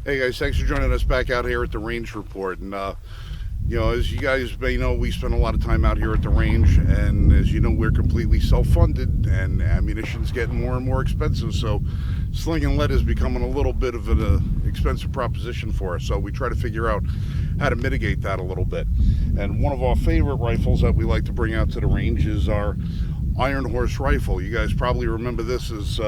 Hey guys, thanks for joining us back out here at the Range Report. And as you guys may know, we spend a lot of time out here at the range, and as you know, we're completely self-funded, and ammunition's getting more and more expensive. So sling and lead is becoming a little bit of an expensive proposition for us. So we try to figure out how to mitigate that a little bit. And one of our favorite rifles that we like to bring out to the range is our Ironhorse Rifle. You guys probably remember this as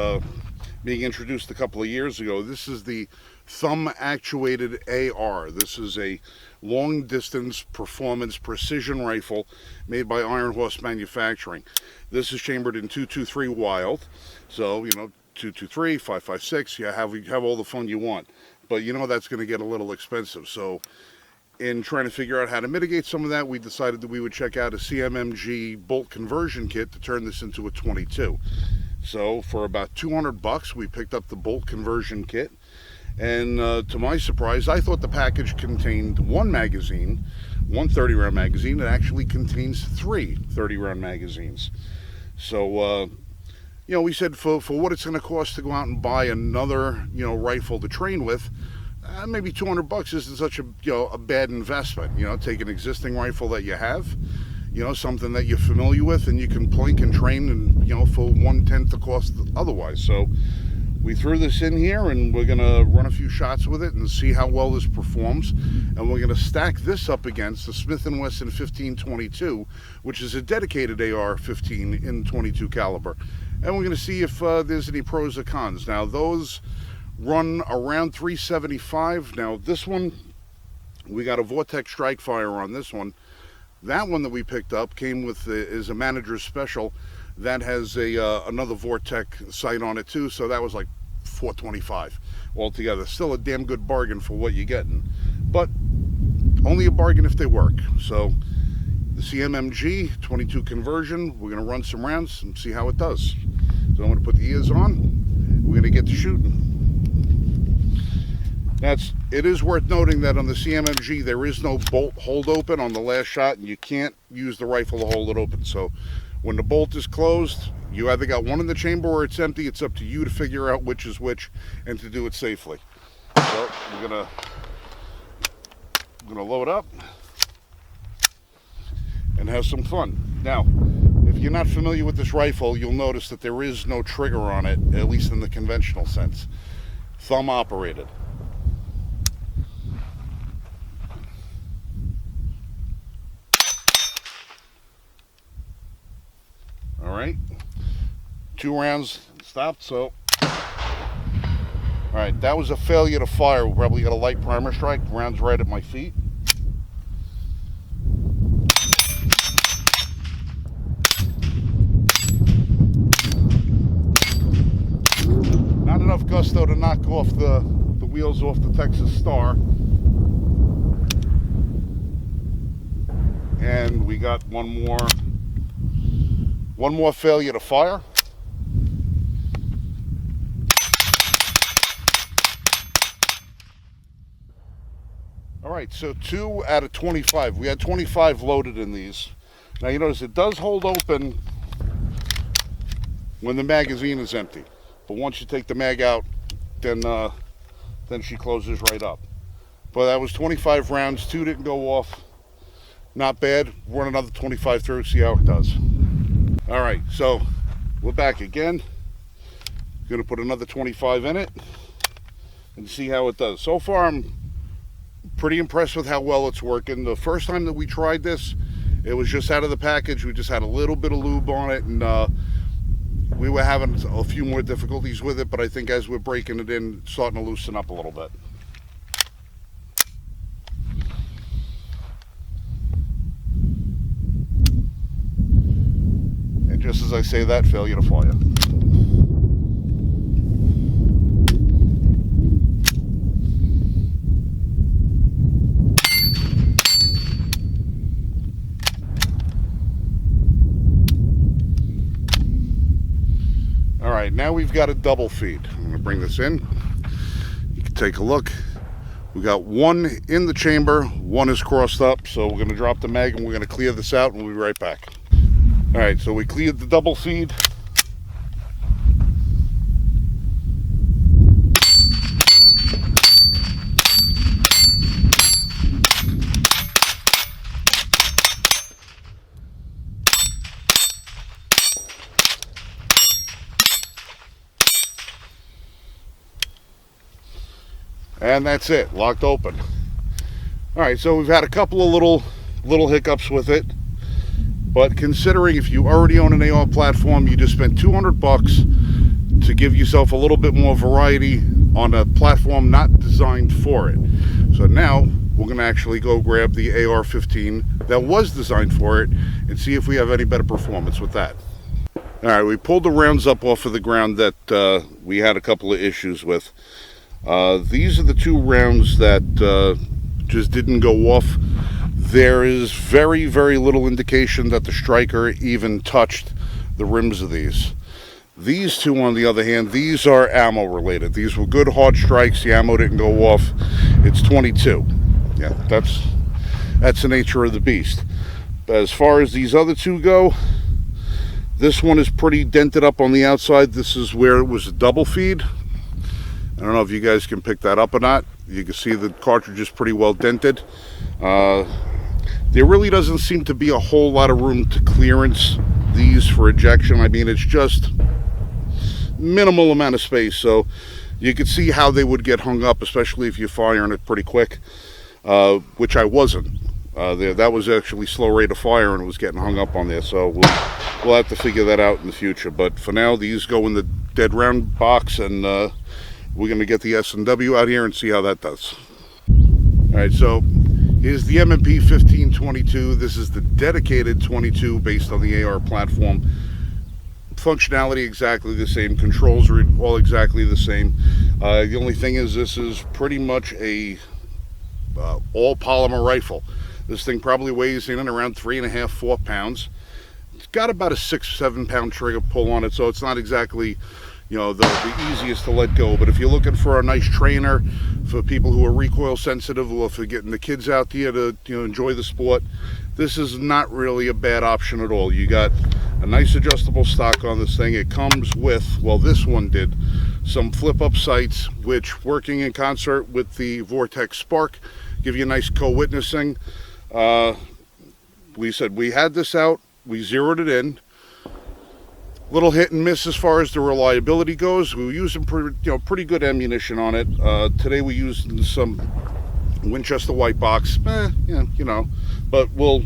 being introduced a couple of years ago. This is the thumb actuated AR. This is a long distance performance precision rifle made by Ironhorse Manufacturing. This is chambered in 223 Wild. So, 223, 5.56, you have all the fun you want. But that's going to get a little expensive. So in trying to figure out how to mitigate some of that, we decided that we would check out a CMMG bolt conversion kit to turn this into a 22. So for about $200, we picked up the bolt conversion kit. And to my surprise, I thought the package contained one magazine, one 30-round magazine. It actually contains three 30-round magazines. So, we said for what it's going to cost to go out and buy another, rifle to train with, maybe $200 isn't such a bad investment. Take an existing rifle that you have, something that you're familiar with, and you can plink and train, and for 1/10 the cost otherwise. So we threw this in here, and we're gonna run a few shots with it and see how well this performs. And we're gonna stack this up against the Smith and Wesson 15-22, which is a dedicated AR-15 in 22 caliber. And we're gonna see if there's any pros or cons. Now those run around $375. Now this one, we got a Vortex strike fire on this one. That one that we picked up came with is a manager's special that has another Vortex sight on it too, so that was like $425 altogether. Still a damn good bargain for what you're getting, but only a bargain if they work. So the CMMG 22 conversion, we're going to run some rounds and see how it does. So I'm going to put the ears on, we're going to get to shooting. It is worth noting that on the CMMG there is no bolt hold open on the last shot, and you can't use the rifle to hold it open. So when the bolt is closed, you either got one in the chamber or it's empty. It's up to you to figure out which is which and to do it safely. So we're gonna load up and have some fun. Now, if you're not familiar with this rifle, you'll notice that there is no trigger on it, at least in the conventional sense. Thumb operated. All right, 2 rounds stopped. So, all right, that was a failure to fire. We probably got a light primer strike. Rounds right at my feet. Not enough gusto to knock off the wheels off the Texas Star. And we got one more failure to fire. All right, so 2 out of 25. We had 25 loaded in these. Now you notice it does hold open when the magazine is empty, but once you take the mag out, then she closes right up. But that was 25 rounds. 2 didn't go off. Not bad. Run another 25 through, see how it does. All right, so we're back again. Gonna put another 25 in it and see how it does. So far, I'm pretty impressed with how well it's working. The first time that we tried this, it was just out of the package. We just had a little bit of lube on it, and we were having a few more difficulties with it, but I think as we're breaking it in, it's starting to loosen up a little bit. Just as I say that, failure to fire. All right, now we've got a double feed. I'm going to bring this in. You can take a look. We got one in the chamber, one is crossed up, so we're going to drop the mag and we're going to clear this out, and we'll be right back. All right, so we cleared the double feed. And that's it, locked open. All right, so we've had a couple of little hiccups with it, but considering if you already own an AR platform, you just spent $200 to give yourself a little bit more variety on a platform not designed for it. So now we're going to actually go grab the AR-15 that was designed for it and see if we have any better performance with that. All right, we pulled the rounds up off of the ground that we had a couple of issues with. These are the two rounds that just didn't go off. There is very, very little indication that the striker even touched the rims of these. These two, on the other hand, these are ammo related. These were good hard strikes. The ammo didn't go off. It's 22. Yeah, that's the nature of the beast. But as far as these other two go, this one is pretty dented up on the outside. This is where it was a double feed. I don't know if you guys can pick that up or not. You can see the cartridge is pretty well dented. There really doesn't seem to be a whole lot of room to clearance these for ejection. I mean, it's just minimal amount of space, so you can see how they would get hung up, especially if you're firing it pretty quick, which I wasn't. That was actually slow rate of fire and it was getting hung up on there, so we'll have to figure that out in the future. But for now, these go in the dead round box, and we're going to get the S&W out here and see how that does. All right, so here's the M&P15-22. This is the dedicated 22 based on the AR platform. Functionality exactly the same. Controls are all exactly the same. The only thing is this is pretty much a all polymer rifle. This thing probably weighs in and around 3.5 to 4 pounds. It's got about a 6-7 pound trigger pull on it, so it's not exactly, you know, the easiest to let go. But if you're looking for a nice trainer for people who are recoil sensitive, or for getting the kids out there to, you know, enjoy the sport, this is not really a bad option at all. You got a nice adjustable stock on this thing. It comes with, well, this one did, some flip up sights, which, working in concert with the Vortex Spark, give you a nice co-witnessing. We said we had this out, we zeroed it in. Little hit and miss as far as the reliability goes. We were using pretty good ammunition on it. Today we used some Winchester white box. Yeah, you know, but we'll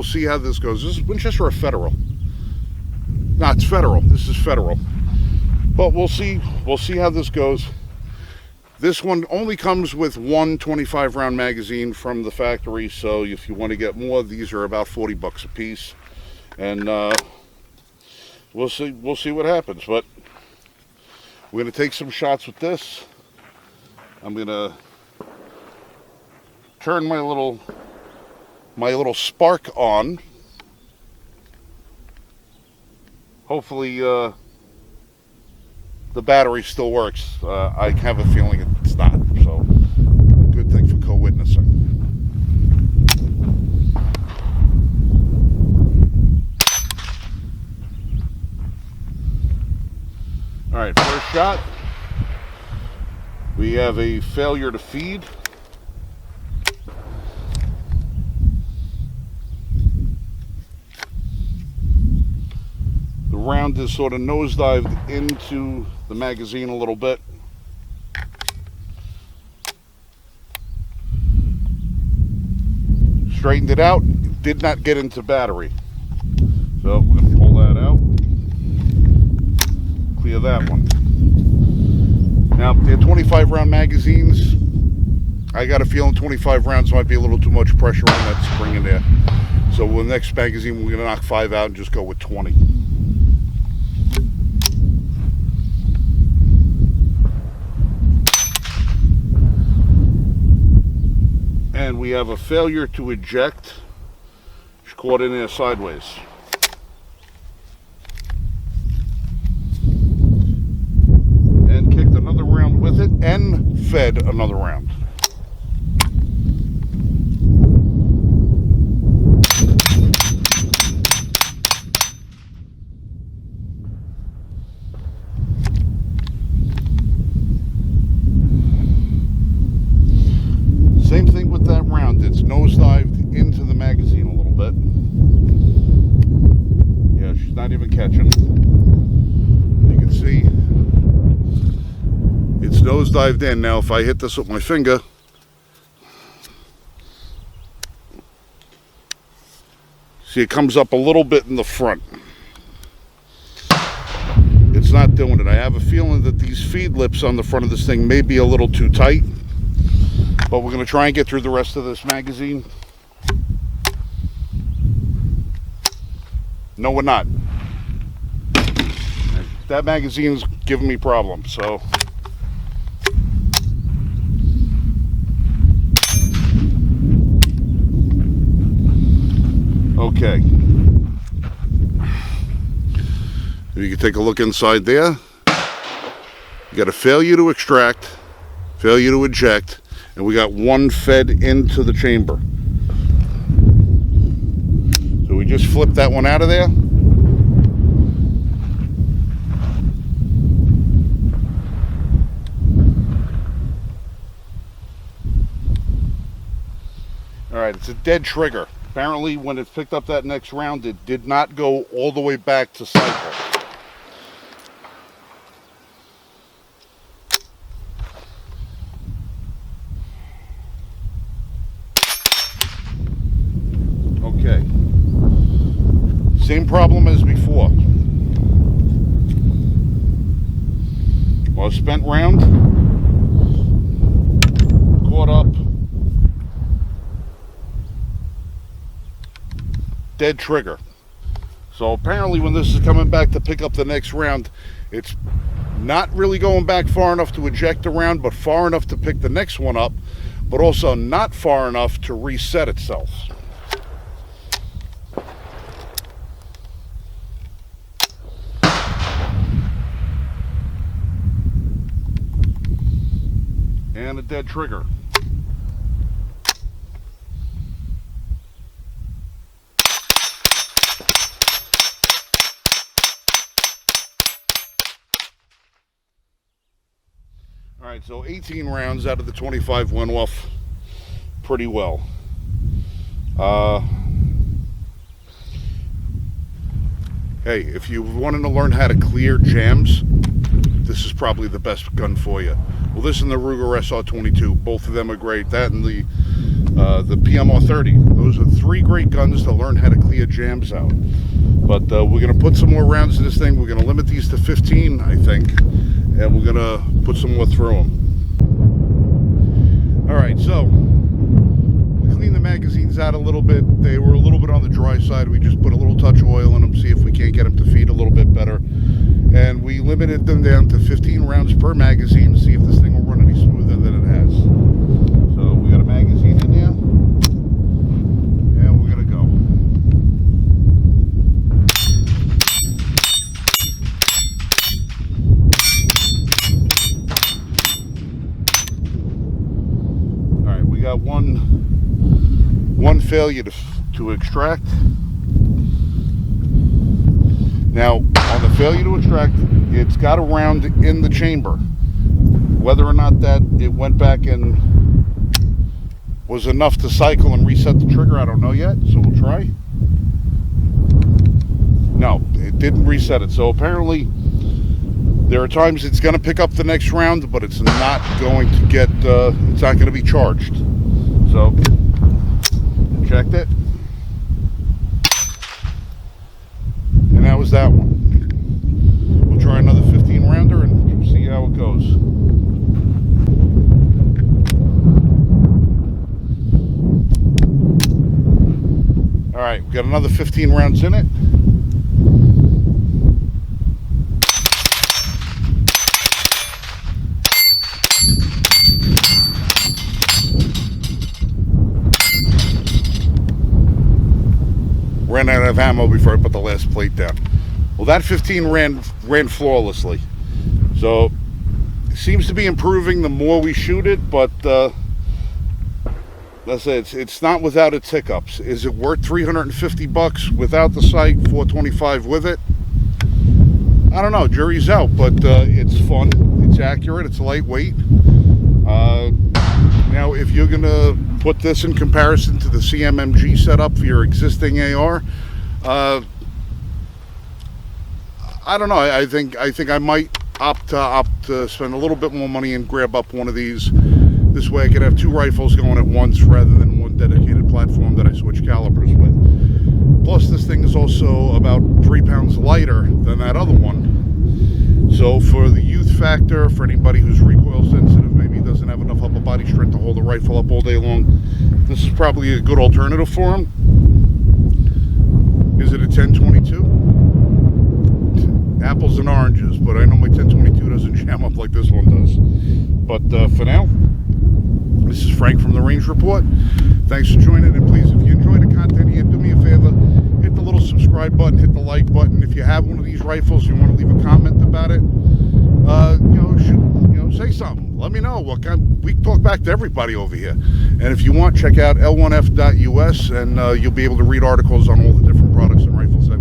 see how this goes. This is Winchester or Federal? No, it's Federal. This is Federal. But we'll see how this goes. This one only comes with one 25 round magazine from the factory, so if you want to get more, these are about $40 a piece. And we'll see what happens. But we're going to take some shots with this. I'm going to turn my little spark on. Hopefully the battery still works. I have a feeling it's not, so good thing for co-witnessing. All right, first shot. We have a failure to feed. The round is sort of nosedived into the magazine a little bit. Straightened it out, did not get into battery. So we're going to pull that out. Clear that one. Now, they're 25 round magazines. I got a feeling 25 rounds might be a little too much pressure on that spring in there. So the next magazine, we're going to knock 5 out and just go with 20. And we have a failure to eject. It's caught in there sideways. And kicked another round with it and fed another round. Same thing with that round. It's nosedived into the magazine a little bit. Yeah, she's not even catching. You can see it's it's nosedived in. Now if I hit this with my finger, see, it comes up a little bit in the front. It's not doing it. I have a feeling that these feed lips on the front of this thing may be a little too tight, but we're going to try and get through the rest of this magazine. No, we're not. That magazine's giving me problems, so. Okay. You can take a look inside there. You got a failure to extract, failure to eject, and we got one fed into the chamber. So we just flipped that one out of there. Alright, it's a dead trigger. Apparently when it picked up that next round, it did not go all the way back to cycle. Okay. Same problem as before. Well, spent round, caught up, dead trigger. So apparently when this is coming back to pick up the next round, it's not really going back far enough to eject the round, but far enough to pick the next one up, but also not far enough to reset itself. And a dead trigger. Alright, so 18 rounds out of the 25 went off pretty well. Hey, if you wanted to learn how to clear jams, this is probably the best gun for you. Well, this and the Ruger SR22, both of them are great. That and the PMR30. Those are three great guns to learn how to clear jams out. But we're going to put some more rounds in this thing. We're going to limit these to 15, I think. And we're going to put some more through them. Alright, so we cleaned the magazines out a little bit. They were a little bit on the dry side. We just put a little touch of oil in them, see if we can't get them to feed a little bit better. And we limited them down to 15 rounds per magazine to see if this thing will run any smoother than it has. So we got a magazine in there. And we're going to go. Alright, we got one failure to extract. Now, on the failure to extract, it's got a round in the chamber. Whether or not that it went back and was enough to cycle and reset the trigger, I don't know yet, so we'll try. No, it didn't reset it. So apparently, there are times it's going to pick up the next round, but it's not going to get, it's not going to be charged. So, checked it. And that was that one. We'll try another 15 rounder and see how it goes. Alright, we got another 15 rounds in it. Ran out of ammo before I put the last plate down. Well, that 15 ran flawlessly. So it seems to be improving the more we shoot it, but let's say it's not without its hiccups. Is it worth $350 without the sight, $425 with it? I don't know, jury's out, but it's fun, it's accurate, it's lightweight. Now, if you're gonna put this in comparison to the CMMG setup for your existing AR, I don't know. I think I might opt to spend a little bit more money and grab up one of these. This way I could have 2 rifles going at once rather than one dedicated platform that I switch calibers with. Plus, this thing is also about 3 pounds lighter than that other one. So for the youth factor, for anybody who's recoil sensitive, maybe doesn't have enough upper body strength to hold the rifle up all day long, this is probably a good alternative for him. Is it a 10-22? Apples and oranges, but I know my 10-22 doesn't jam up like this one does. But for now, this is Frank from the Range Report. Thanks for joining, and please, if you enjoy the content here, do me a favor, hit the little subscribe button, hit the like button. If you have one of these rifles, you want to leave a comment about it, say something. Let me know. We can talk back to everybody over here. And if you want, check out l1f.us, and you'll be able to read articles on all the different products and rifles I've